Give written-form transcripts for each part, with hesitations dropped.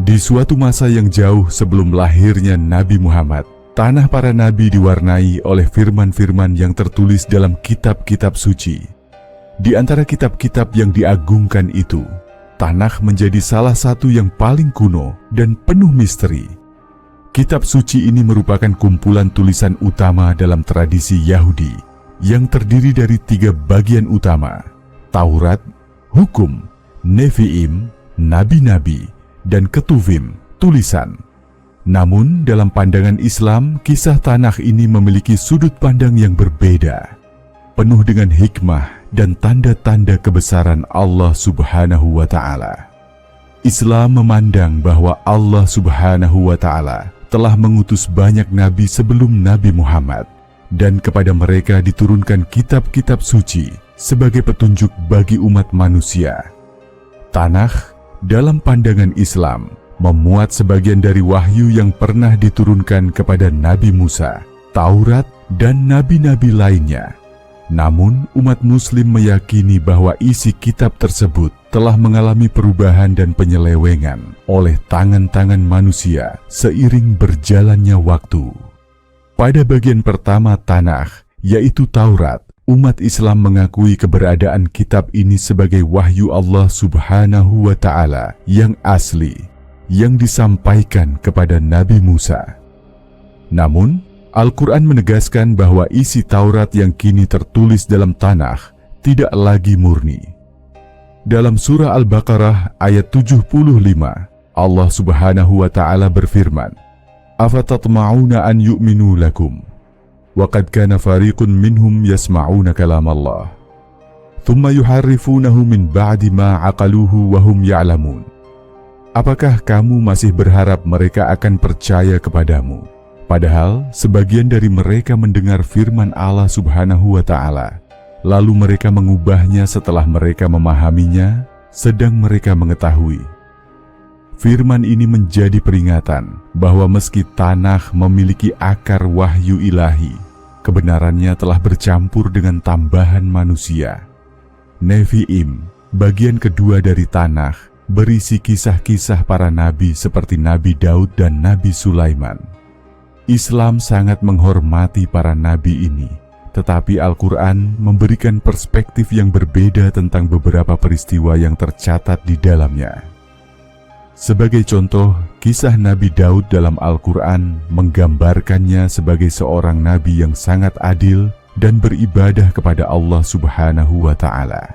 Di suatu masa yang jauh sebelum lahirnya Nabi Muhammad, tanah para nabi diwarnai oleh firman-firman yang tertulis dalam kitab-kitab suci. Di antara kitab-kitab yang diagungkan itu, Tanakh menjadi salah satu yang paling kuno dan penuh misteri. Kitab suci ini merupakan kumpulan tulisan utama dalam tradisi Yahudi yang terdiri dari 3 bagian utama: Taurat, Hukum, Nevi'im, Nabi-Nabi, dan Ketuvim, tulisan. Namun dalam pandangan Islam, kisah Tanakh ini memiliki sudut pandang yang berbeda, penuh dengan hikmah dan tanda-tanda kebesaran Allah Subhanahu wa Ta'ala. Islam memandang bahwa Allah Subhanahu wa Ta'ala telah mengutus banyak nabi sebelum Nabi Muhammad, dan kepada mereka diturunkan kitab-kitab suci sebagai petunjuk bagi umat manusia. Tanakh dalam pandangan Islam memuat sebagian dari wahyu yang pernah diturunkan kepada Nabi Musa, Taurat, dan nabi-nabi lainnya. Namun, umat Muslim meyakini bahwa isi kitab tersebut telah mengalami perubahan dan penyelewengan oleh tangan-tangan manusia seiring berjalannya waktu. Pada bagian pertama Tanakh, yaitu Taurat, umat Islam mengakui keberadaan kitab ini sebagai wahyu Allah Subhanahu wa Ta'ala yang asli, yang disampaikan kepada Nabi Musa. Namun, Al-Quran menegaskan bahwa isi Taurat yang kini tertulis dalam Tanakh tidak lagi murni. Dalam surah Al-Baqarah ayat 75, Allah Subhanahu wa Ta'ala berfirman, "Afatatma'una an yu'minu lakum, wa qad kana fariqun minhum yasma'una kalam Allah, thumma yuharrifunahu min ba'di ma aqaluhu wa hum ya'lamun." Apakah kamu masih berharap mereka akan percaya kepadamu? Padahal sebagian dari mereka mendengar firman Allah Subhanahu wa Ta'ala, lalu mereka mengubahnya setelah mereka memahaminya, sedang mereka mengetahui. Firman ini menjadi peringatan bahwa meski Tanakh memiliki akar wahyu ilahi, kebenarannya telah bercampur dengan tambahan manusia. Nevi'im, bagian kedua dari Tanakh, berisi kisah-kisah para nabi seperti Nabi Daud dan Nabi Sulaiman. Islam sangat menghormati para nabi ini, tetapi Al-Quran memberikan perspektif yang berbeda tentang beberapa peristiwa yang tercatat di dalamnya. Sebagai contoh, kisah Nabi Daud dalam Al-Quran menggambarkannya sebagai seorang nabi yang sangat adil dan beribadah kepada Allah Subhanahu wa Ta'ala.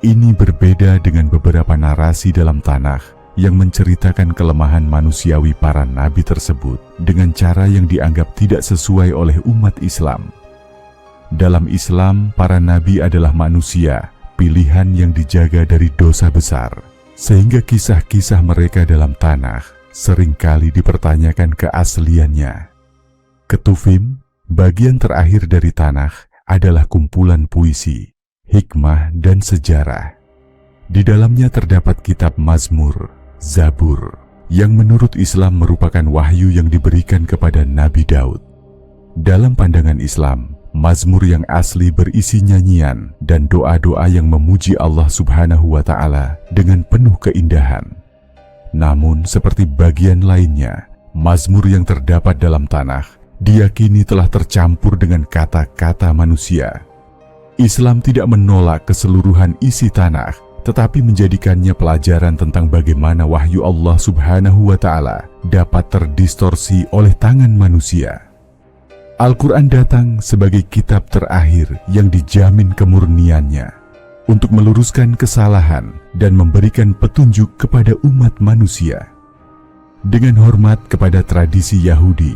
Ini berbeda dengan beberapa narasi dalam Tanakh yang menceritakan kelemahan manusiawi para nabi tersebut dengan cara yang dianggap tidak sesuai oleh umat Islam. Dalam Islam, para nabi adalah manusia, pilihan yang dijaga dari dosa besar, sehingga kisah-kisah mereka dalam Tanakh seringkali dipertanyakan keasliannya. Ketuvim, bagian terakhir dari Tanakh, adalah kumpulan puisi, hikmah, dan sejarah. Di dalamnya terdapat kitab Mazmur, Zabur, yang menurut Islam merupakan wahyu yang diberikan kepada Nabi Daud. Dalam pandangan Islam, Mazmur yang asli berisi nyanyian dan doa-doa yang memuji Allah Subhanahu wa Ta'ala dengan penuh keindahan. Namun, seperti bagian lainnya, Mazmur yang terdapat dalam Tanakh diyakini telah tercampur dengan kata-kata manusia. Islam tidak menolak keseluruhan isi Tanakh, tetapi menjadikannya pelajaran tentang bagaimana wahyu Allah Subhanahu wa Ta'ala dapat terdistorsi oleh tangan manusia. Al-Quran datang sebagai kitab terakhir yang dijamin kemurniannya untuk meluruskan kesalahan dan memberikan petunjuk kepada umat manusia. Dengan hormat kepada tradisi Yahudi,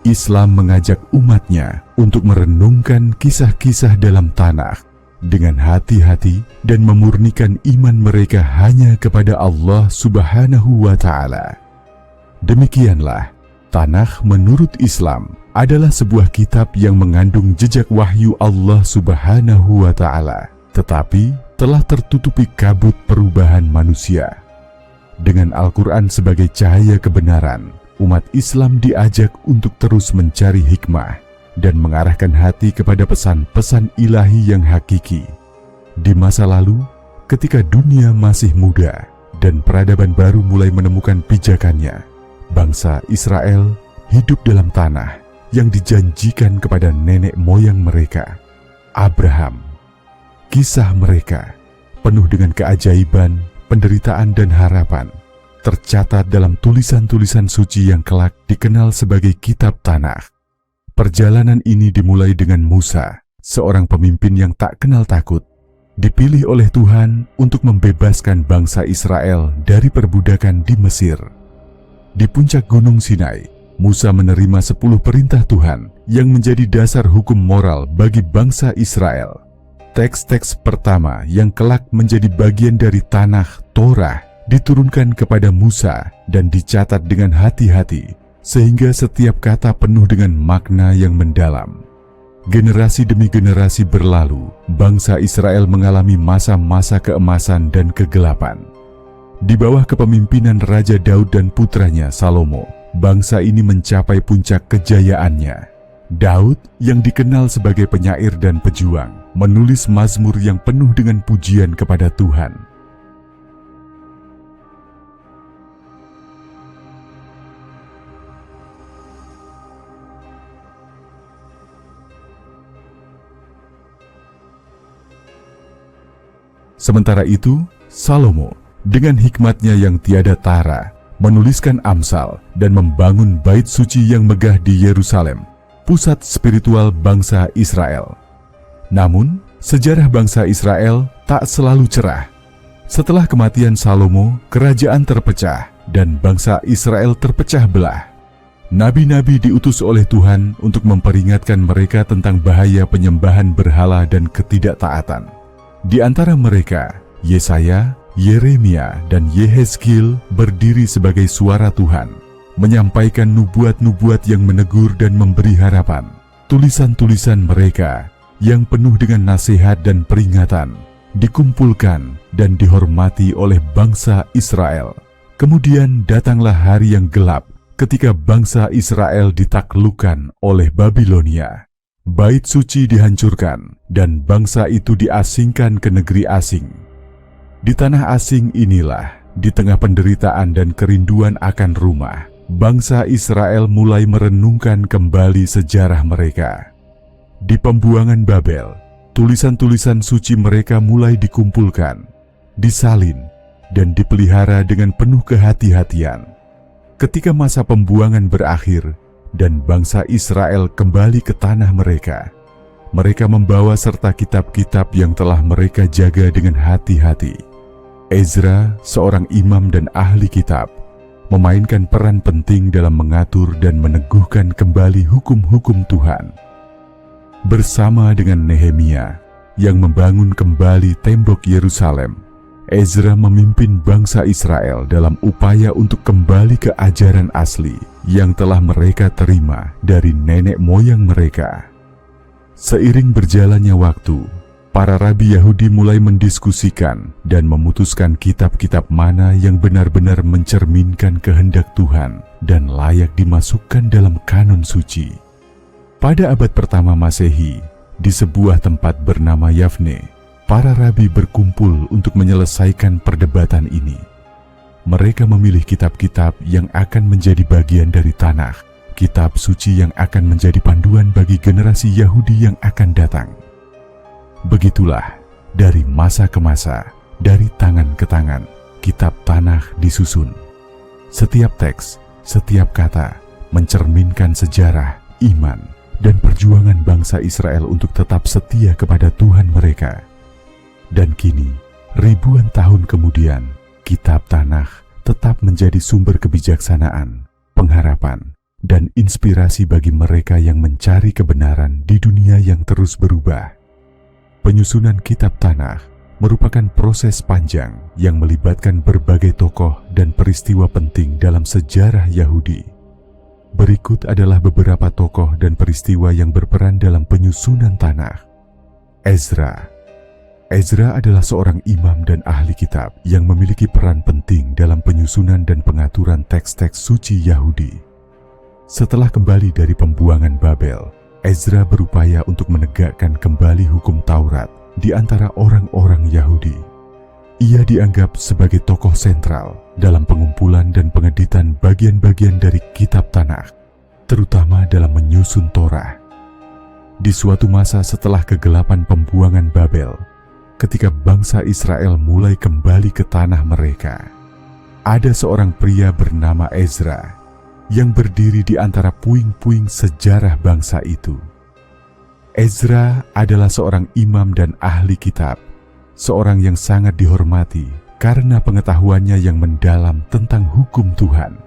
Islam mengajak umatnya untuk merenungkan kisah-kisah dalam Tanakh dengan hati-hati dan memurnikan iman mereka hanya kepada Allah Subhanahu wa Ta'ala. Demikianlah, Tanakh menurut Islam adalah sebuah kitab yang mengandung jejak wahyu Allah Subhanahu wa Ta'ala, tetapi telah tertutupi kabut perubahan manusia. Dengan Al-Quran sebagai cahaya kebenaran, umat Islam diajak untuk terus mencari hikmah dan mengarahkan hati kepada pesan-pesan ilahi yang hakiki. Di masa lalu, ketika dunia masih muda, dan peradaban baru mulai menemukan pijakannya. Bangsa Israel hidup dalam tanah yang dijanjikan kepada nenek moyang mereka, Abraham. Kisah mereka penuh dengan keajaiban, penderitaan, dan harapan, tercatat dalam tulisan-tulisan suci yang kelak dikenal sebagai Kitab Tanakh. Perjalanan ini dimulai dengan Musa, seorang pemimpin yang tak kenal takut, dipilih oleh Tuhan untuk membebaskan bangsa Israel dari perbudakan di Mesir. Di puncak Gunung Sinai, Musa menerima 10 perintah Tuhan yang menjadi dasar hukum moral bagi bangsa Israel. Teks-teks pertama yang kelak menjadi bagian dari Tanakh Torah diturunkan kepada Musa dan dicatat dengan hati-hati, sehingga setiap kata penuh dengan makna yang mendalam. Generasi demi generasi berlalu, bangsa Israel mengalami masa-masa keemasan dan kegelapan. Di bawah kepemimpinan Raja Daud dan putranya Salomo, bangsa ini mencapai puncak kejayaannya. Daud, yang dikenal sebagai penyair dan pejuang, menulis mazmur yang penuh dengan pujian kepada Tuhan. Sementara itu, Salomo dengan hikmatnya yang tiada tara menuliskan Amsal dan membangun bait suci yang megah di Yerusalem, pusat spiritual bangsa Israel. Namun, sejarah bangsa Israel tak selalu cerah. Setelah kematian Salomo, kerajaan terpecah dan bangsa Israel terpecah belah. Nabi-nabi diutus oleh Tuhan untuk memperingatkan mereka tentang bahaya penyembahan berhala dan ketidaktaatan. Di antara mereka, Yesaya, Yeremia, dan Yehezkiel berdiri sebagai suara Tuhan, menyampaikan nubuat-nubuat yang menegur dan memberi harapan. Tulisan-tulisan mereka yang penuh dengan nasihat dan peringatan dikumpulkan dan dihormati oleh bangsa Israel. Kemudian datanglah hari yang gelap ketika bangsa Israel ditaklukkan oleh Babilonia. Bait suci dihancurkan dan bangsa itu diasingkan ke negeri asing. Di tanah asing inilah, di tengah penderitaan dan kerinduan akan rumah, bangsa Israel mulai merenungkan kembali sejarah mereka. Di pembuangan Babel, tulisan-tulisan suci mereka mulai dikumpulkan, disalin, dan dipelihara dengan penuh kehati-hatian. Ketika masa pembuangan berakhir, dan bangsa Israel kembali ke tanah mereka, mereka membawa serta kitab-kitab yang telah mereka jaga dengan hati-hati. Ezra, seorang imam dan ahli kitab, memainkan peran penting dalam mengatur dan meneguhkan kembali hukum-hukum Tuhan. Bersama dengan Nehemia, yang membangun kembali tembok Yerusalem, Ezra memimpin bangsa Israel dalam upaya untuk kembali ke ajaran asli yang telah mereka terima dari nenek moyang mereka. Seiring berjalannya waktu, para rabi Yahudi mulai mendiskusikan dan memutuskan kitab-kitab mana yang benar-benar mencerminkan kehendak Tuhan dan layak dimasukkan dalam kanon suci. Pada abad pertama Masehi, di sebuah tempat bernama Yavne, para rabi berkumpul untuk menyelesaikan perdebatan ini. Mereka memilih kitab-kitab yang akan menjadi bagian dari Tanakh, kitab suci yang akan menjadi panduan bagi generasi Yahudi yang akan datang. Begitulah, dari masa ke masa, dari tangan ke tangan, kitab Tanakh disusun. Setiap teks, setiap kata, mencerminkan sejarah, iman, dan perjuangan bangsa Israel untuk tetap setia kepada Tuhan mereka. Dan kini, ribuan tahun kemudian, kitab Tanakh tetap menjadi sumber kebijaksanaan, pengharapan, dan inspirasi bagi mereka yang mencari kebenaran di dunia yang terus berubah. Penyusunan kitab Tanakh merupakan proses panjang yang melibatkan berbagai tokoh dan peristiwa penting dalam sejarah Yahudi. Berikut adalah beberapa tokoh dan peristiwa yang berperan dalam penyusunan Tanakh. Ezra adalah seorang imam dan ahli kitab yang memiliki peran penting dalam penyusunan dan pengaturan teks-teks suci Yahudi. Setelah kembali dari pembuangan Babel, Ezra berupaya untuk menegakkan kembali hukum Taurat di antara orang-orang Yahudi. Ia dianggap sebagai tokoh sentral dalam pengumpulan dan pengeditan bagian-bagian dari kitab Tanakh, terutama dalam menyusun Torah. Di suatu masa setelah kegelapan pembuangan Babel, ketika bangsa Israel mulai kembali ke tanah mereka, ada seorang pria bernama Ezra yang berdiri di antara puing-puing sejarah bangsa itu. Ezra adalah seorang imam dan ahli kitab, seorang yang sangat dihormati karena pengetahuannya yang mendalam tentang hukum Tuhan.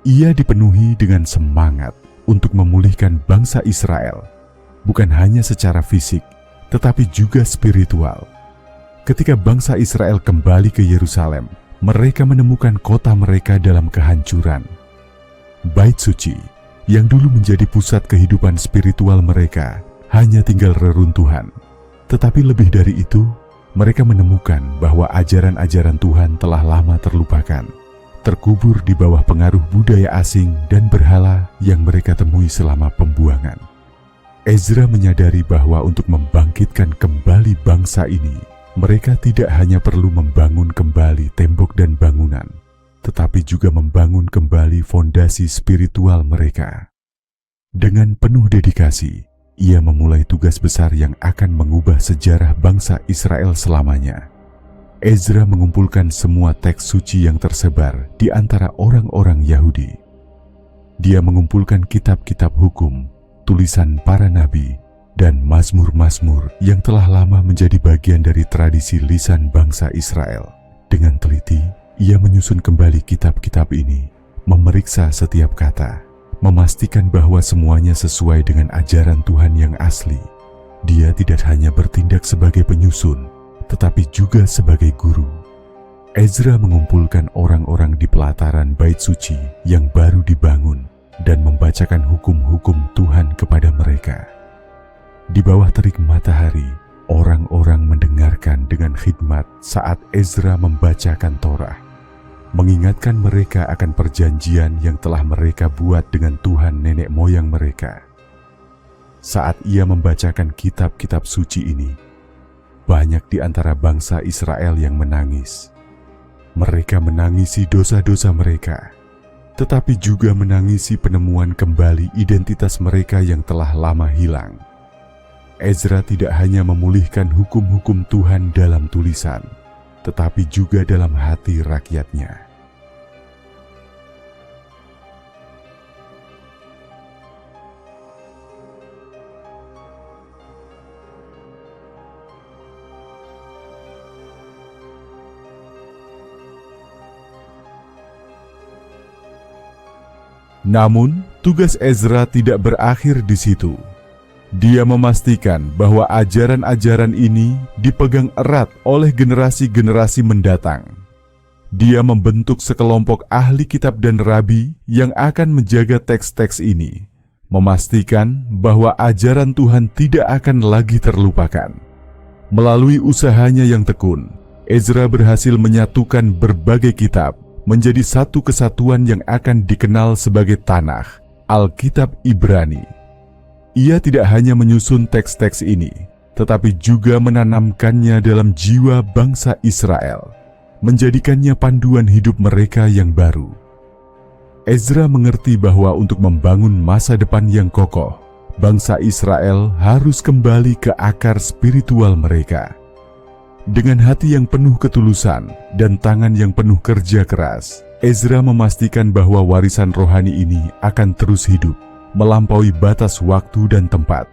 Ia dipenuhi dengan semangat untuk memulihkan bangsa Israel, bukan hanya secara fisik, tetapi juga spiritual. Ketika bangsa Israel kembali ke Yerusalem, mereka menemukan kota mereka dalam kehancuran. Bait suci, yang dulu menjadi pusat kehidupan spiritual mereka, hanya tinggal reruntuhan. Tetapi lebih dari itu, mereka menemukan bahwa ajaran-ajaran Tuhan telah lama terlupakan, terkubur di bawah pengaruh budaya asing dan berhala yang mereka temui selama pembuangan. Ezra menyadari bahwa untuk membangkitkan kembali bangsa ini, mereka tidak hanya perlu membangun kembali tembok dan bangunan, tetapi juga membangun kembali fondasi spiritual mereka. Dengan penuh dedikasi, ia memulai tugas besar yang akan mengubah sejarah bangsa Israel selamanya. Ezra mengumpulkan semua teks suci yang tersebar di antara orang-orang Yahudi. Dia mengumpulkan kitab-kitab hukum, tulisan para nabi, dan mazmur-mazmur yang telah lama menjadi bagian dari tradisi lisan bangsa Israel. Dengan teliti, ia menyusun kembali kitab-kitab ini, memeriksa setiap kata, memastikan bahwa semuanya sesuai dengan ajaran Tuhan yang asli. Dia tidak hanya bertindak sebagai penyusun, tetapi juga sebagai guru. Ezra mengumpulkan orang-orang di pelataran bait suci yang baru dibangun dan membacakan hukum-hukum Tuhan kepada mereka. Di bawah terik matahari, orang-orang mendengarkan dengan khidmat saat Ezra membacakan Torah, mengingatkan mereka akan perjanjian yang telah mereka buat dengan Tuhan nenek moyang mereka. Saat ia membacakan kitab-kitab suci ini, banyak di antara bangsa Israel yang menangis. Mereka menangisi dosa-dosa mereka, tetapi juga menangisi penemuan kembali identitas mereka yang telah lama hilang. Ezra tidak hanya memulihkan hukum-hukum Tuhan dalam tulisan, tetapi juga dalam hati rakyatnya. Namun, tugas Ezra tidak berakhir di situ. Dia memastikan bahwa ajaran-ajaran ini dipegang erat oleh generasi-generasi mendatang. Dia membentuk sekelompok ahli kitab dan rabi yang akan menjaga teks-teks ini, memastikan bahwa ajaran Tuhan tidak akan lagi terlupakan. Melalui usahanya yang tekun, Ezra berhasil menyatukan berbagai kitab menjadi satu kesatuan yang akan dikenal sebagai Tanakh, Alkitab Ibrani. Ia tidak hanya menyusun teks-teks ini, tetapi juga menanamkannya dalam jiwa bangsa Israel, menjadikannya panduan hidup mereka yang baru. Ezra mengerti bahwa untuk membangun masa depan yang kokoh, bangsa Israel harus kembali ke akar spiritual mereka. Dengan hati yang penuh ketulusan dan tangan yang penuh kerja keras, Ezra memastikan bahwa warisan rohani ini akan terus hidup, melampaui batas waktu dan tempat.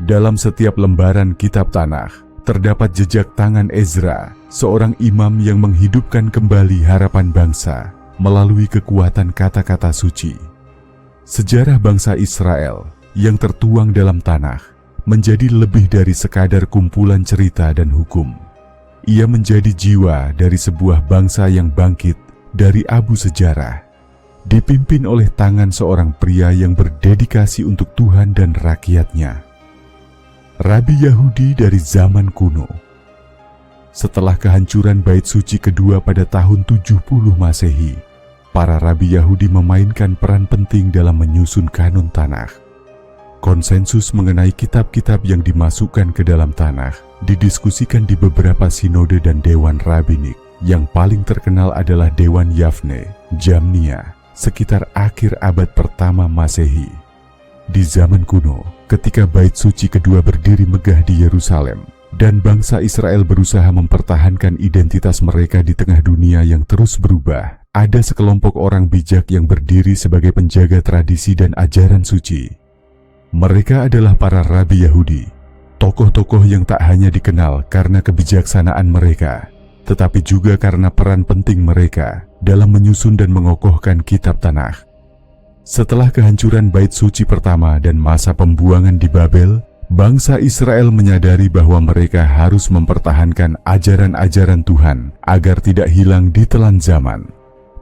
Dalam setiap lembaran kitab Tanakh, terdapat jejak tangan Ezra, seorang imam yang menghidupkan kembali harapan bangsa melalui kekuatan kata-kata suci. Sejarah bangsa Israel yang tertuang dalam Tanakh menjadi lebih dari sekadar kumpulan cerita dan hukum. Ia menjadi jiwa dari sebuah bangsa yang bangkit dari abu sejarah, dipimpin oleh tangan seorang pria yang berdedikasi untuk Tuhan dan rakyatnya. Rabi Yahudi dari zaman kuno. Setelah kehancuran bait suci kedua pada tahun 70 Masehi, para rabi Yahudi memainkan peran penting dalam menyusun kanun Tanakh. Konsensus mengenai kitab-kitab yang dimasukkan ke dalam Tanakh didiskusikan di beberapa sinode dan dewan rabbinik. Yang paling terkenal adalah Dewan Yavne, Jamnia, sekitar akhir abad pertama Masehi. Di zaman kuno, ketika Bait Suci kedua berdiri megah di Yerusalem, dan bangsa Israel berusaha mempertahankan identitas mereka di tengah dunia yang terus berubah, ada sekelompok orang bijak yang berdiri sebagai penjaga tradisi dan ajaran suci. Mereka adalah para rabi Yahudi, tokoh-tokoh yang tak hanya dikenal karena kebijaksanaan mereka, tetapi juga karena peran penting mereka dalam menyusun dan mengokohkan kitab Tanakh. Setelah kehancuran Bait Suci pertama dan masa pembuangan di Babel, bangsa Israel menyadari bahwa mereka harus mempertahankan ajaran-ajaran Tuhan agar tidak hilang di telan zaman.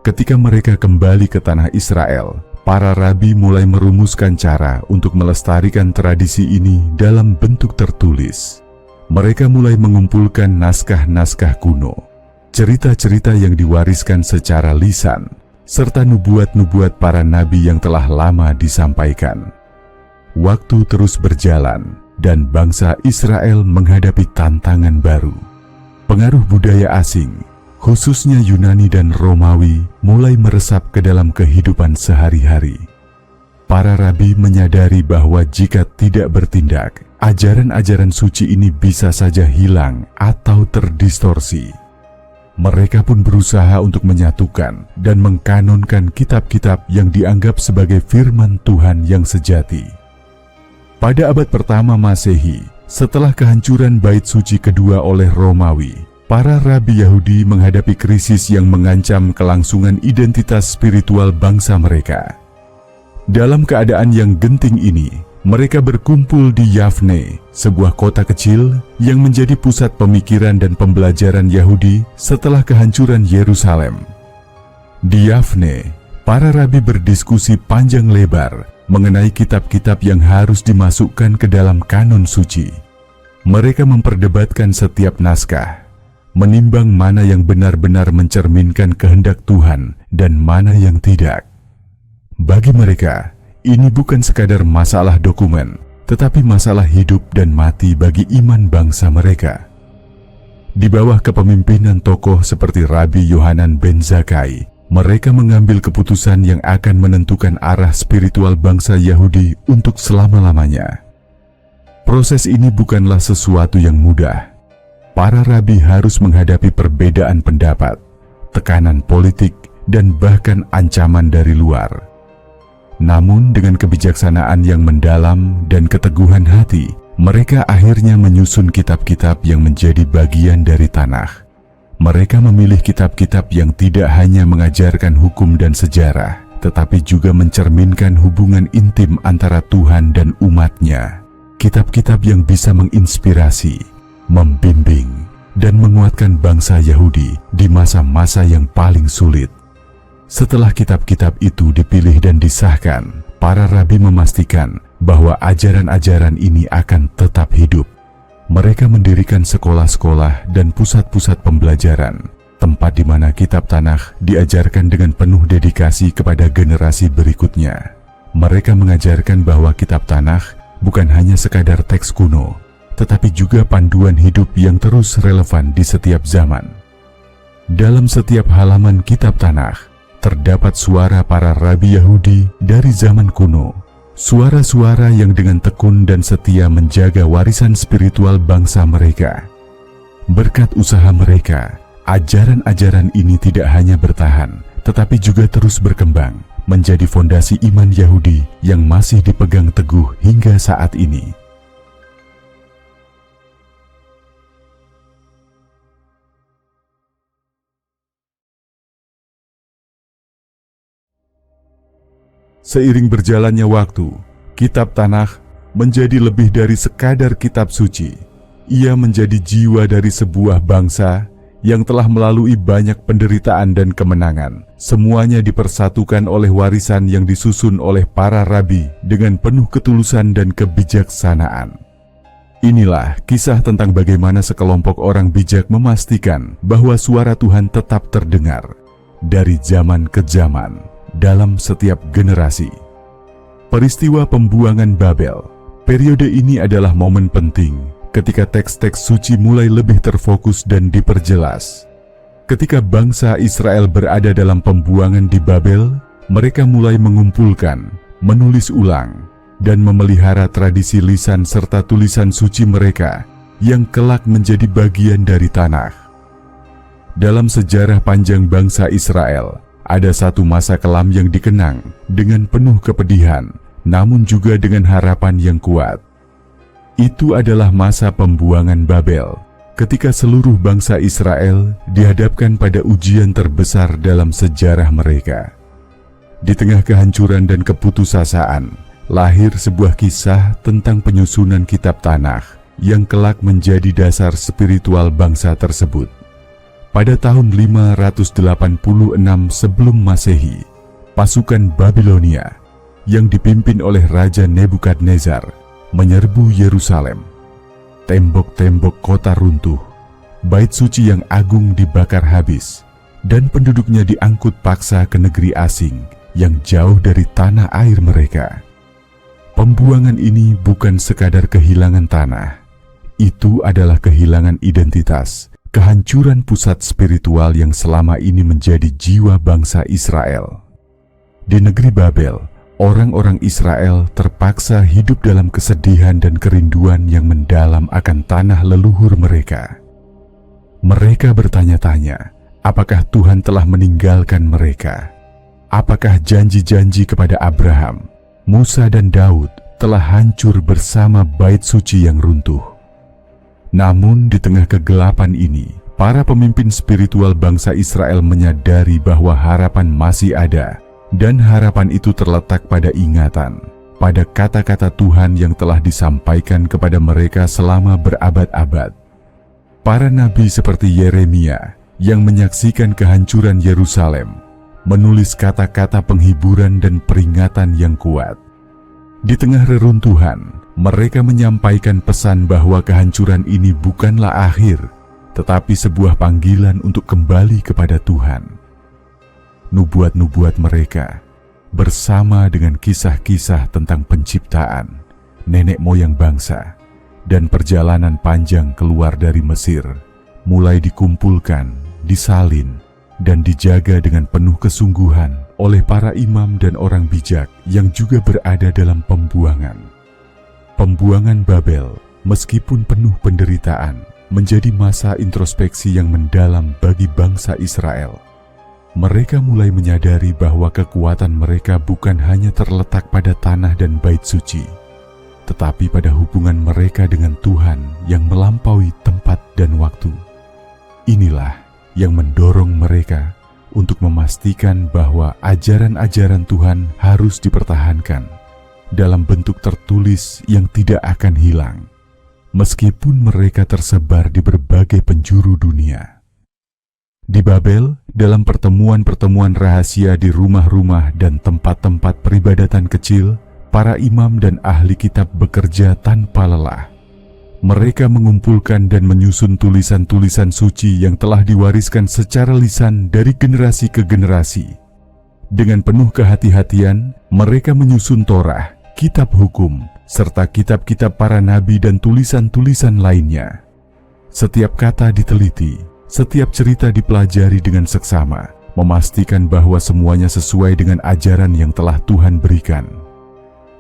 Ketika mereka kembali ke tanah Israel, para rabi mulai merumuskan cara untuk melestarikan tradisi ini dalam bentuk tertulis. Mereka mulai mengumpulkan naskah-naskah kuno, cerita-cerita yang diwariskan secara lisan, serta nubuat-nubuat para nabi yang telah lama disampaikan. Waktu terus berjalan, dan bangsa Israel menghadapi tantangan baru. Pengaruh budaya asing, khususnya Yunani dan Romawi, mulai meresap ke dalam kehidupan sehari-hari. Para rabi menyadari bahwa jika tidak bertindak, ajaran-ajaran suci ini bisa saja hilang atau terdistorsi. Mereka pun berusaha untuk menyatukan dan mengkanonkan kitab-kitab yang dianggap sebagai firman Tuhan yang sejati. Pada abad pertama Masehi, setelah kehancuran Bait Suci kedua oleh Romawi, para rabi Yahudi menghadapi krisis yang mengancam kelangsungan identitas spiritual bangsa mereka. Dalam keadaan yang genting ini, mereka berkumpul di Yavne, sebuah kota kecil yang menjadi pusat pemikiran dan pembelajaran Yahudi setelah kehancuran Yerusalem. Di Yavne, para rabi berdiskusi panjang lebar mengenai kitab-kitab yang harus dimasukkan ke dalam kanon suci. Mereka memperdebatkan setiap naskah, menimbang mana yang benar-benar mencerminkan kehendak Tuhan dan mana yang tidak. Bagi mereka, ini bukan sekadar masalah dokumen, tetapi masalah hidup dan mati bagi iman bangsa mereka. Di bawah kepemimpinan tokoh seperti Rabi Yohanan ben Zakkai, mereka mengambil keputusan yang akan menentukan arah spiritual bangsa Yahudi untuk selama-lamanya. Proses ini bukanlah sesuatu yang mudah. Para rabi harus menghadapi perbedaan pendapat, tekanan politik, dan bahkan ancaman dari luar. Namun dengan kebijaksanaan yang mendalam dan keteguhan hati, mereka akhirnya menyusun kitab-kitab yang menjadi bagian dari Tanakh. Mereka memilih kitab-kitab yang tidak hanya mengajarkan hukum dan sejarah, tetapi juga mencerminkan hubungan intim antara Tuhan dan umatnya. Kitab-kitab yang bisa menginspirasi, membimbing, dan menguatkan bangsa Yahudi di masa-masa yang paling sulit. Setelah kitab-kitab itu dipilih dan disahkan, para rabi memastikan bahwa ajaran-ajaran ini akan tetap hidup. Mereka mendirikan sekolah-sekolah dan pusat-pusat pembelajaran, tempat di mana kitab Tanakh diajarkan dengan penuh dedikasi kepada generasi berikutnya. Mereka mengajarkan bahwa kitab Tanakh bukan hanya sekadar teks kuno, tetapi juga panduan hidup yang terus relevan di setiap zaman. Dalam setiap halaman kitab Tanakh, terdapat suara para rabi Yahudi dari zaman kuno, suara-suara yang dengan tekun dan setia menjaga warisan spiritual bangsa mereka. Berkat usaha mereka, ajaran-ajaran ini tidak hanya bertahan, tetapi juga terus berkembang, menjadi fondasi iman Yahudi yang masih dipegang teguh hingga saat ini. Seiring berjalannya waktu, kitab Tanakh menjadi lebih dari sekadar kitab suci. Ia menjadi jiwa dari sebuah bangsa yang telah melalui banyak penderitaan dan kemenangan. Semuanya dipersatukan oleh warisan yang disusun oleh para rabi dengan penuh ketulusan dan kebijaksanaan. Inilah kisah tentang bagaimana sekelompok orang bijak memastikan bahwa suara Tuhan tetap terdengar dari zaman ke zaman dalam setiap generasi. Peristiwa pembuangan Babel Periode ini adalah momen penting ketika teks-teks suci mulai lebih terfokus dan diperjelas. Ketika bangsa Israel berada dalam pembuangan di Babel, mereka mulai mengumpulkan, menulis ulang, dan memelihara tradisi lisan serta tulisan suci mereka yang kelak menjadi bagian dari Tanakh. Dalam sejarah panjang bangsa Israel, ada satu masa kelam yang dikenang dengan penuh kepedihan, namun juga dengan harapan yang kuat. Itu adalah masa pembuangan Babel, ketika seluruh bangsa Israel dihadapkan pada ujian terbesar dalam sejarah mereka. Di tengah kehancuran dan keputusasaan, lahir sebuah kisah tentang penyusunan kitab Tanakh yang kelak menjadi dasar spiritual bangsa tersebut. Pada tahun 586 sebelum Masehi, pasukan Babilonia yang dipimpin oleh Raja Nebukadnezar menyerbu Yerusalem. Tembok-tembok kota runtuh, bait suci yang agung dibakar habis, dan penduduknya diangkut paksa ke negeri asing yang jauh dari tanah air mereka. Pembuangan ini bukan sekadar kehilangan tanah, itu adalah kehilangan identitas, kehancuran pusat spiritual yang selama ini menjadi jiwa bangsa Israel. Di negeri Babel, orang-orang Israel terpaksa hidup dalam kesedihan dan kerinduan yang mendalam akan tanah leluhur mereka. Mereka bertanya-tanya, apakah Tuhan telah meninggalkan mereka? Apakah janji-janji kepada Abraham, Musa dan Daud telah hancur bersama bait suci yang runtuh? Namun di tengah kegelapan ini, para pemimpin spiritual bangsa Israel menyadari bahwa harapan masih ada, dan harapan itu terletak pada ingatan, pada kata-kata Tuhan yang telah disampaikan kepada mereka selama berabad-abad. Para nabi seperti Yeremia yang menyaksikan kehancuran Yerusalem, menulis kata-kata penghiburan dan peringatan yang kuat. Di tengah reruntuhan, mereka menyampaikan pesan bahwa kehancuran ini bukanlah akhir, tetapi sebuah panggilan untuk kembali kepada Tuhan. Nubuat-nubuat mereka, bersama dengan kisah-kisah tentang penciptaan, nenek moyang bangsa, dan perjalanan panjang keluar dari Mesir, mulai dikumpulkan, disalin, dan dijaga dengan penuh kesungguhan oleh para imam dan orang bijak yang juga berada dalam pembuangan. Pembuangan Babel, meskipun penuh penderitaan, menjadi masa introspeksi yang mendalam bagi bangsa Israel. Mereka mulai menyadari bahwa kekuatan mereka bukan hanya terletak pada tanah dan bait suci, tetapi pada hubungan mereka dengan Tuhan yang melampaui tempat dan waktu. Inilah yang mendorong mereka untuk memastikan bahwa ajaran-ajaran Tuhan harus dipertahankan dalam bentuk tertulis yang tidak akan hilang, meskipun mereka tersebar di berbagai penjuru dunia. Di Babel, dalam pertemuan-pertemuan rahasia di rumah-rumah dan tempat-tempat peribadatan kecil, para imam dan ahli kitab bekerja tanpa lelah. Mereka mengumpulkan dan menyusun tulisan-tulisan suci yang telah diwariskan secara lisan dari generasi ke generasi. Dengan penuh kehati-hatian, mereka menyusun Torah, kitab hukum, serta kitab-kitab para nabi dan tulisan-tulisan lainnya. Setiap kata diteliti, setiap cerita dipelajari dengan seksama, memastikan bahwa semuanya sesuai dengan ajaran yang telah Tuhan berikan.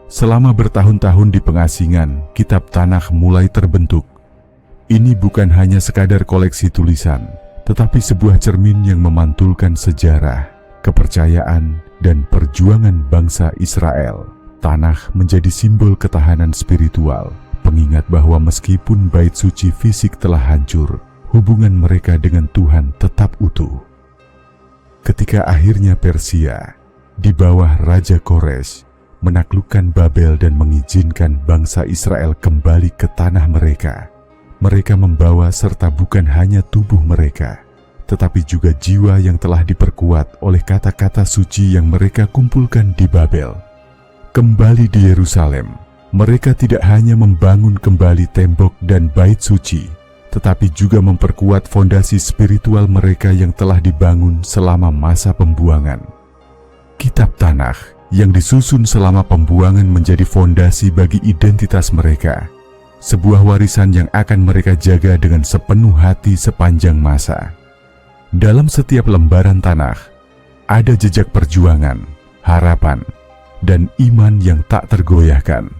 Selama bertahun-tahun di pengasingan, kitab Tanakh mulai terbentuk. Ini bukan hanya sekadar koleksi tulisan, tetapi sebuah cermin yang memantulkan sejarah, kepercayaan, dan perjuangan bangsa Israel. Tanakh menjadi simbol ketahanan spiritual, pengingat bahwa meskipun bait suci fisik telah hancur, hubungan mereka dengan Tuhan tetap utuh. Ketika akhirnya Persia, di bawah Raja Kores, menaklukkan Babel dan mengizinkan bangsa Israel kembali ke tanah mereka, mereka membawa serta bukan hanya tubuh mereka, tetapi juga jiwa yang telah diperkuat oleh kata-kata suci yang mereka kumpulkan di Babel. Kembali di Yerusalem, mereka tidak hanya membangun kembali tembok dan bait suci, tetapi juga memperkuat fondasi spiritual mereka yang telah dibangun selama masa pembuangan. Kitab Tanakh yang disusun selama pembuangan menjadi fondasi bagi identitas mereka, sebuah warisan yang akan mereka jaga dengan sepenuh hati sepanjang masa. Dalam setiap lembaran tanah, ada jejak perjuangan, harapan, dan iman yang tak tergoyahkan,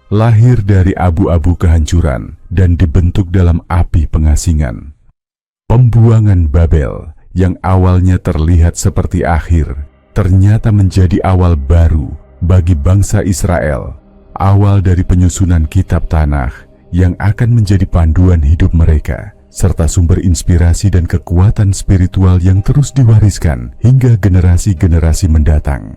lahir dari abu-abu kehancuran dan dibentuk dalam api pengasingan. Pembuangan Babel yang awalnya terlihat seperti akhir, ternyata menjadi awal baru bagi bangsa Israel, awal dari penyusunan kitab tanah yang akan menjadi panduan hidup mereka, serta sumber inspirasi dan kekuatan spiritual yang terus diwariskan hingga generasi-generasi mendatang.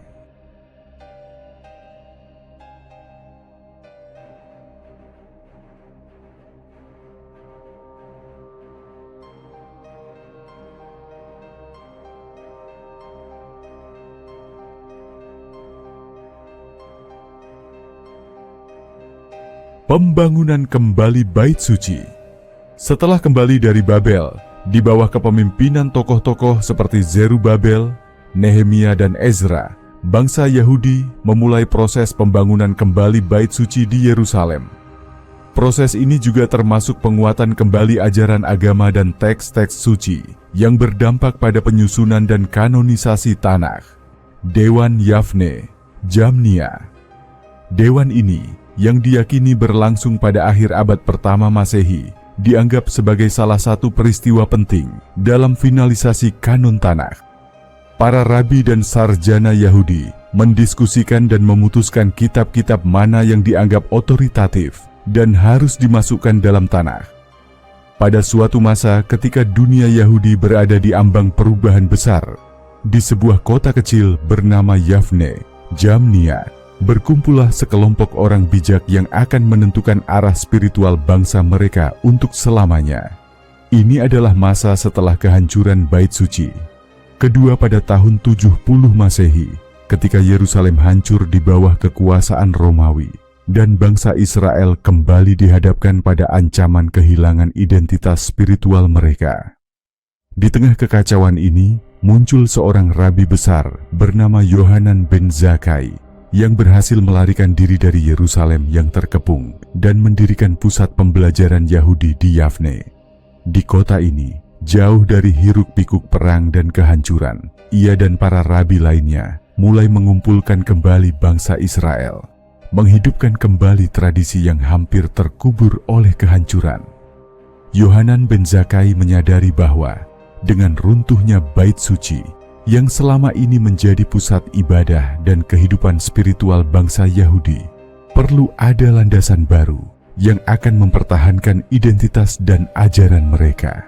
Pembangunan kembali Bait Suci. Setelah kembali dari Babel, di bawah kepemimpinan tokoh-tokoh seperti Zerubabel, Nehemia, dan Ezra, bangsa Yahudi memulai proses pembangunan kembali Bait Suci di Yerusalem. Proses ini juga termasuk penguatan kembali ajaran agama dan teks-teks suci yang berdampak pada penyusunan dan kanonisasi tanah. Dewan Yavne, Jamnia. Dewan ini yang diyakini berlangsung pada akhir abad pertama Masehi, dianggap sebagai salah satu peristiwa penting dalam finalisasi kanon tanah. Para rabi dan sarjana Yahudi mendiskusikan dan memutuskan kitab-kitab mana yang dianggap otoritatif dan harus dimasukkan dalam tanah. Pada suatu masa ketika dunia Yahudi berada di ambang perubahan besar, di sebuah kota kecil bernama Yavne, Jamnia, berkumpullah sekelompok orang bijak yang akan menentukan arah spiritual bangsa mereka untuk selamanya. Ini adalah masa setelah kehancuran Bait Suci. Kedua pada tahun 70 Masehi, ketika Yerusalem hancur di bawah kekuasaan Romawi, dan bangsa Israel kembali dihadapkan pada ancaman kehilangan identitas spiritual mereka. Di tengah kekacauan ini, muncul seorang rabi besar bernama Yohanan bin Zakkai, yang berhasil melarikan diri dari Yerusalem yang terkepung dan mendirikan pusat pembelajaran Yahudi di Yavne. Di kota ini, jauh dari hiruk-pikuk perang dan kehancuran, ia dan para rabi lainnya mulai mengumpulkan kembali bangsa Israel, menghidupkan kembali tradisi yang hampir terkubur oleh kehancuran. Yohanan bin Zakkai menyadari bahwa dengan runtuhnya Bait Suci, yang selama ini menjadi pusat ibadah dan kehidupan spiritual bangsa Yahudi, perlu ada landasan baru yang akan mempertahankan identitas dan ajaran mereka.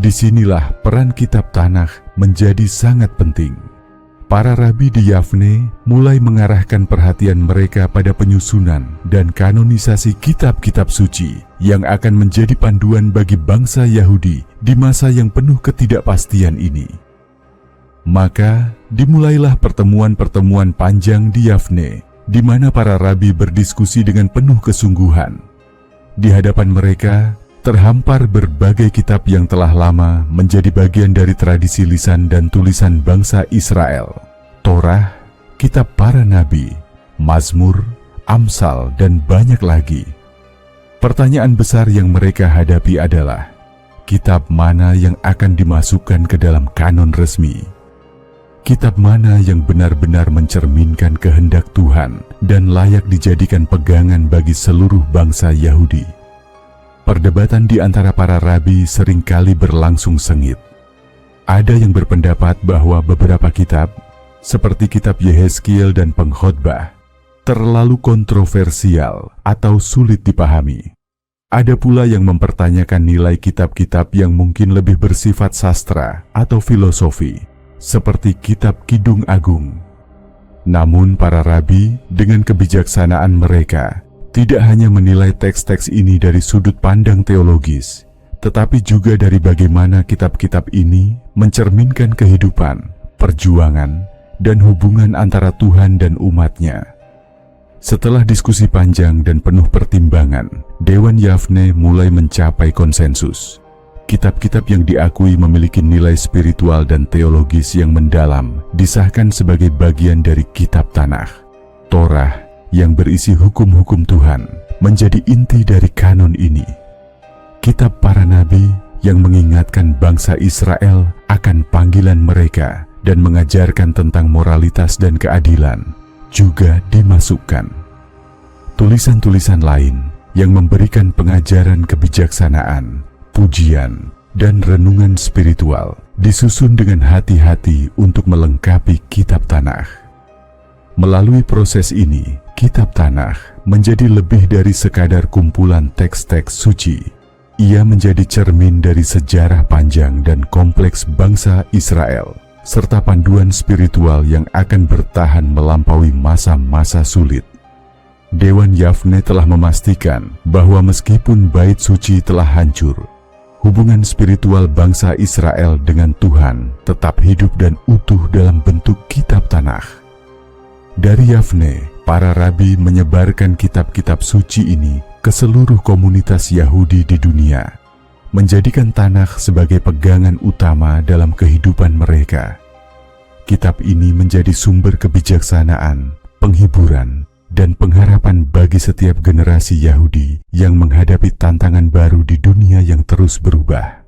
Disinilah peran kitab tanah menjadi sangat penting. Para rabi di Yavne mulai mengarahkan perhatian mereka pada penyusunan dan kanonisasi kitab-kitab suci yang akan menjadi panduan bagi bangsa Yahudi di masa yang penuh ketidakpastian ini. Maka dimulailah pertemuan-pertemuan panjang di Yavne, di mana para rabi berdiskusi dengan penuh kesungguhan. Di hadapan mereka terhampar berbagai kitab yang telah lama menjadi bagian dari tradisi lisan dan tulisan bangsa Israel. Torah, kitab para nabi, Mazmur, Amsal, dan banyak lagi. Pertanyaan besar yang mereka hadapi adalah, kitab mana yang akan dimasukkan ke dalam kanon resmi? Kitab mana yang benar-benar mencerminkan kehendak Tuhan dan layak dijadikan pegangan bagi seluruh bangsa Yahudi? Perdebatan di antara para rabi seringkali berlangsung sengit. Ada yang berpendapat bahwa beberapa kitab, seperti kitab Yehezkiel dan Pengkhotbah, terlalu kontroversial atau sulit dipahami. Ada pula yang mempertanyakan nilai kitab-kitab yang mungkin lebih bersifat sastra atau filosofi, seperti kitab Kidung Agung. Namun para rabi dengan kebijaksanaan mereka tidak hanya menilai teks-teks ini dari sudut pandang teologis, tetapi juga dari bagaimana kitab-kitab ini mencerminkan kehidupan, perjuangan, dan hubungan antara Tuhan dan umatnya. Setelah diskusi panjang dan penuh pertimbangan, Dewan Yavne mulai mencapai konsensus. Kitab-kitab yang diakui memiliki nilai spiritual dan teologis yang mendalam disahkan sebagai bagian dari kitab Tanakh. Torah yang berisi hukum-hukum Tuhan menjadi inti dari kanon ini. Kitab para nabi yang mengingatkan bangsa Israel akan panggilan mereka dan mengajarkan tentang moralitas dan keadilan juga dimasukkan. Tulisan-tulisan lain yang memberikan pengajaran kebijaksanaan, pujian, dan renungan spiritual disusun dengan hati-hati untuk melengkapi kitab Tanakh. Melalui proses ini, kitab Tanakh menjadi lebih dari sekadar kumpulan teks-teks suci. Ia menjadi cermin dari sejarah panjang dan kompleks bangsa Israel, serta panduan spiritual yang akan bertahan melampaui masa-masa sulit. Dewan Yavne telah memastikan bahwa meskipun bait suci telah hancur, hubungan spiritual bangsa Israel dengan Tuhan tetap hidup dan utuh dalam bentuk kitab Tanakh. Dari Yavne, para rabi menyebarkan kitab-kitab suci ini ke seluruh komunitas Yahudi di dunia, menjadikan Tanakh sebagai pegangan utama dalam kehidupan mereka. Kitab ini menjadi sumber kebijaksanaan, penghiburan, dan pengharapan bagi setiap generasi Yahudi yang menghadapi tantangan baru di dunia yang terus berubah.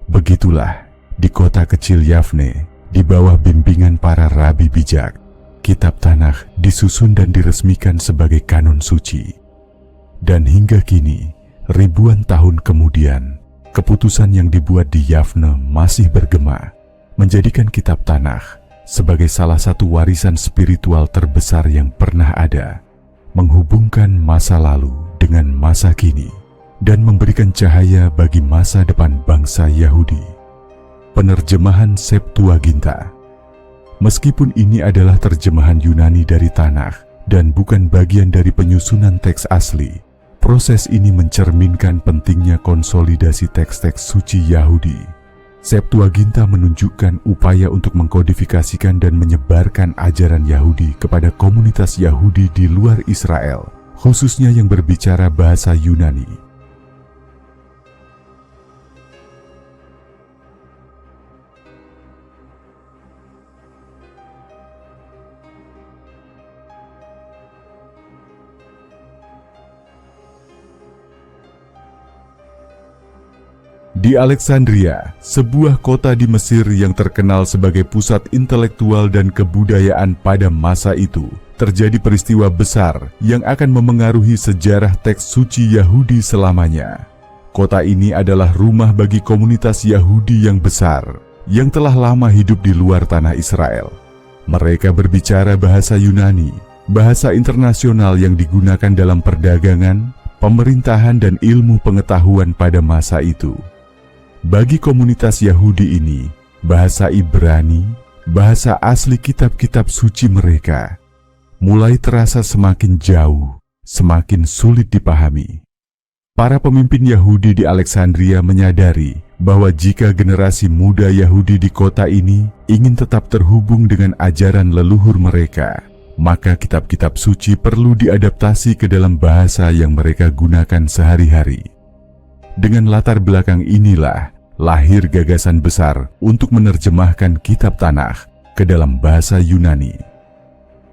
Begitulah, di kota kecil Yavne, di bawah bimbingan para rabi bijak, kitab Tanakh disusun dan diresmikan sebagai kanon suci. Dan hingga kini, ribuan tahun kemudian, keputusan yang dibuat di Yavne masih bergema, menjadikan kitab Tanakh sebagai salah satu warisan spiritual terbesar yang pernah ada, menghubungkan masa lalu dengan masa kini, dan memberikan cahaya bagi masa depan bangsa Yahudi. Penerjemahan Septuaginta. Meskipun ini adalah terjemahan Yunani dari Tanakh dan bukan bagian dari penyusunan teks asli, proses ini mencerminkan pentingnya konsolidasi teks-teks suci Yahudi. Septuaginta menunjukkan upaya untuk mengkodifikasikan dan menyebarkan ajaran Yahudi kepada komunitas Yahudi di luar Israel, khususnya yang berbicara bahasa Yunani. Di Alexandria, sebuah kota di Mesir yang terkenal sebagai pusat intelektual dan kebudayaan pada masa itu, terjadi peristiwa besar yang akan memengaruhi sejarah teks suci Yahudi selamanya. Kota ini adalah rumah bagi komunitas Yahudi yang besar, yang telah lama hidup di luar tanah Israel. Mereka berbicara bahasa Yunani, bahasa internasional yang digunakan dalam perdagangan, pemerintahan, dan ilmu pengetahuan pada masa itu. Bagi komunitas Yahudi ini, bahasa Ibrani, bahasa asli kitab-kitab suci mereka, mulai terasa semakin jauh, semakin sulit dipahami. Para pemimpin Yahudi di Alexandria menyadari bahwa jika generasi muda Yahudi di kota ini ingin tetap terhubung dengan ajaran leluhur mereka, maka kitab-kitab suci perlu diadaptasi ke dalam bahasa yang mereka gunakan sehari-hari. Dengan latar belakang inilah lahir gagasan besar untuk menerjemahkan kitab Tanakh ke dalam bahasa Yunani.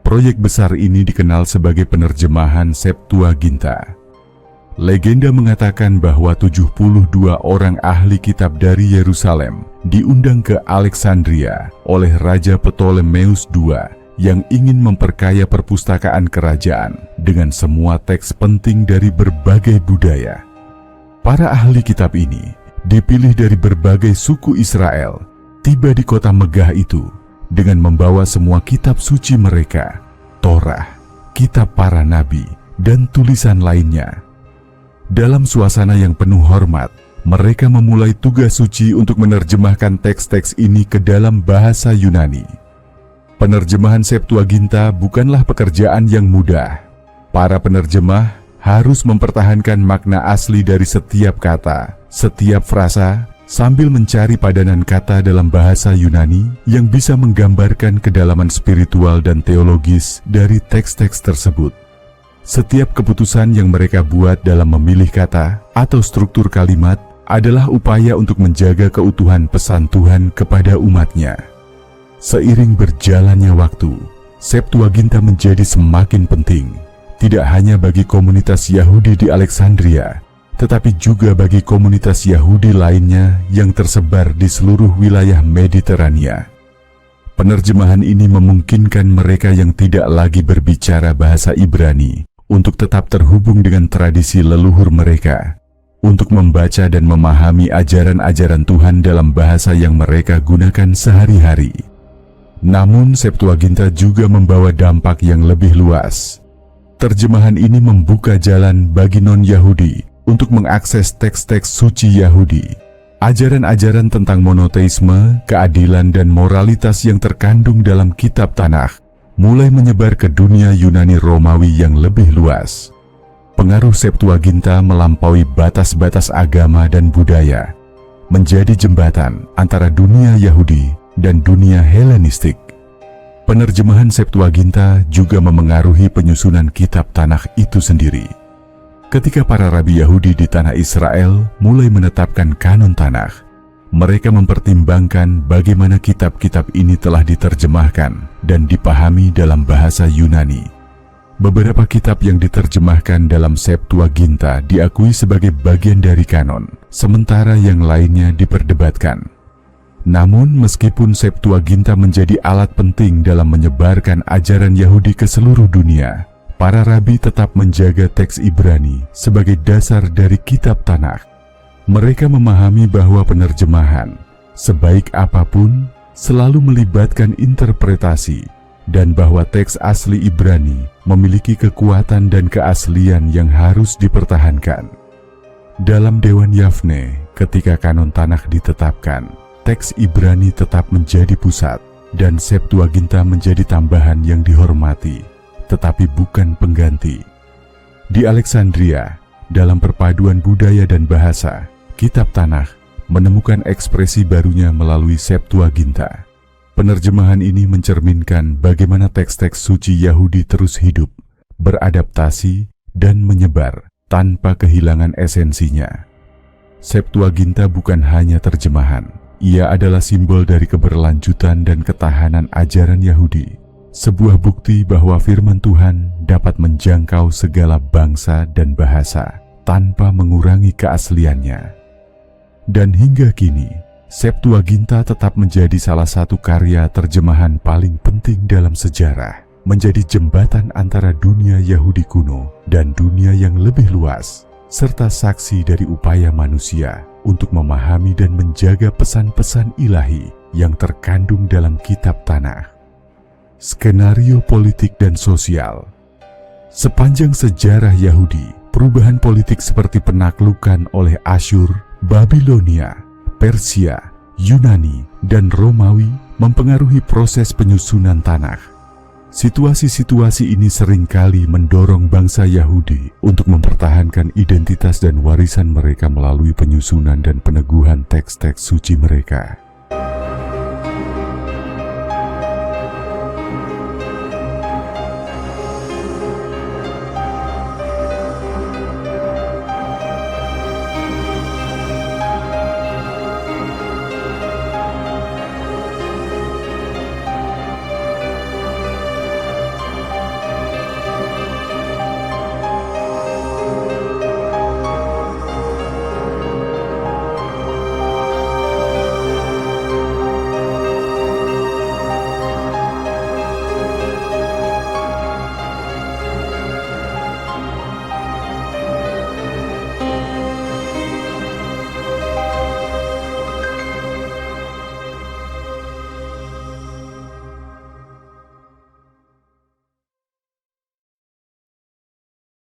Proyek besar ini dikenal sebagai penerjemahan Septuaginta. Legenda mengatakan bahwa 72 orang ahli kitab dari Yerusalem diundang ke Alexandria oleh Raja Ptolemeus II yang ingin memperkaya perpustakaan kerajaan dengan semua teks penting dari berbagai budaya. Para ahli kitab ini, dipilih dari berbagai suku Israel, tiba di kota megah itu dengan membawa semua kitab suci mereka, Torah, kitab para nabi, dan tulisan lainnya. Dalam suasana yang penuh hormat, mereka memulai tugas suci untuk menerjemahkan teks-teks ini ke dalam bahasa Yunani. Penerjemahan Septuaginta bukanlah pekerjaan yang mudah. Para penerjemah harus mempertahankan makna asli dari setiap kata, setiap frasa, sambil mencari padanan kata dalam bahasa Yunani yang bisa menggambarkan kedalaman spiritual dan teologis dari teks-teks tersebut. Setiap keputusan yang mereka buat dalam memilih kata atau struktur kalimat adalah upaya untuk menjaga keutuhan pesan Tuhan kepada umatnya. Seiring berjalannya waktu, Septuaginta menjadi semakin penting, tidak hanya bagi komunitas Yahudi di Alexandria, tetapi juga bagi komunitas Yahudi lainnya yang tersebar di seluruh wilayah Mediterania. Penerjemahan ini memungkinkan mereka yang tidak lagi berbicara bahasa Ibrani untuk tetap terhubung dengan tradisi leluhur mereka, untuk membaca dan memahami ajaran-ajaran Tuhan dalam bahasa yang mereka gunakan sehari-hari. Namun Septuaginta juga membawa dampak yang lebih luas. Terjemahan ini membuka jalan bagi non-Yahudi untuk mengakses teks-teks suci Yahudi. Ajaran-ajaran tentang monoteisme, keadilan, dan moralitas yang terkandung dalam kitab Tanakh mulai menyebar ke dunia Yunani Romawi yang lebih luas. Pengaruh Septuaginta melampaui batas-batas agama dan budaya, menjadi jembatan antara dunia Yahudi dan dunia Helenistik. Penerjemahan Septuaginta juga memengaruhi penyusunan kitab Tanakh itu sendiri. Ketika para rabi Yahudi di tanah Israel mulai menetapkan kanon Tanakh, mereka mempertimbangkan bagaimana kitab-kitab ini telah diterjemahkan dan dipahami dalam bahasa Yunani. Beberapa kitab yang diterjemahkan dalam Septuaginta diakui sebagai bagian dari kanon, sementara yang lainnya diperdebatkan. Namun, meskipun Septuaginta menjadi alat penting dalam menyebarkan ajaran Yahudi ke seluruh dunia, para rabi tetap menjaga teks Ibrani sebagai dasar dari kitab Tanakh. Mereka memahami bahwa penerjemahan, sebaik apapun, selalu melibatkan interpretasi, dan bahwa teks asli Ibrani memiliki kekuatan dan keaslian yang harus dipertahankan. Dalam Dewan Yavne, ketika kanon Tanakh ditetapkan, teks Ibrani tetap menjadi pusat, dan Septuaginta menjadi tambahan yang dihormati, tetapi bukan pengganti. Di Alexandria, dalam perpaduan budaya dan bahasa, kitab Tanakh menemukan ekspresi barunya melalui Septuaginta. Penerjemahan ini mencerminkan bagaimana teks-teks suci Yahudi terus hidup, beradaptasi, dan menyebar tanpa kehilangan esensinya. Septuaginta bukan hanya terjemahan, ia adalah simbol dari keberlanjutan dan ketahanan ajaran Yahudi. Sebuah bukti bahwa firman Tuhan dapat menjangkau segala bangsa dan bahasa tanpa mengurangi keasliannya. Dan hingga kini, Septuaginta tetap menjadi salah satu karya terjemahan paling penting dalam sejarah, menjadi jembatan antara dunia Yahudi kuno dan dunia yang lebih luas, serta saksi dari upaya manusia untuk memahami dan menjaga pesan-pesan ilahi yang terkandung dalam kitab Tanakh. Skenario politik dan sosial. Sepanjang sejarah Yahudi, perubahan politik seperti penaklukan oleh Asyur, Babilonia, Persia, Yunani, dan Romawi mempengaruhi proses penyusunan Tanakh. Situasi-situasi ini seringkali mendorong bangsa Yahudi untuk mempertahankan identitas dan warisan mereka melalui penyusunan dan peneguhan teks-teks suci mereka.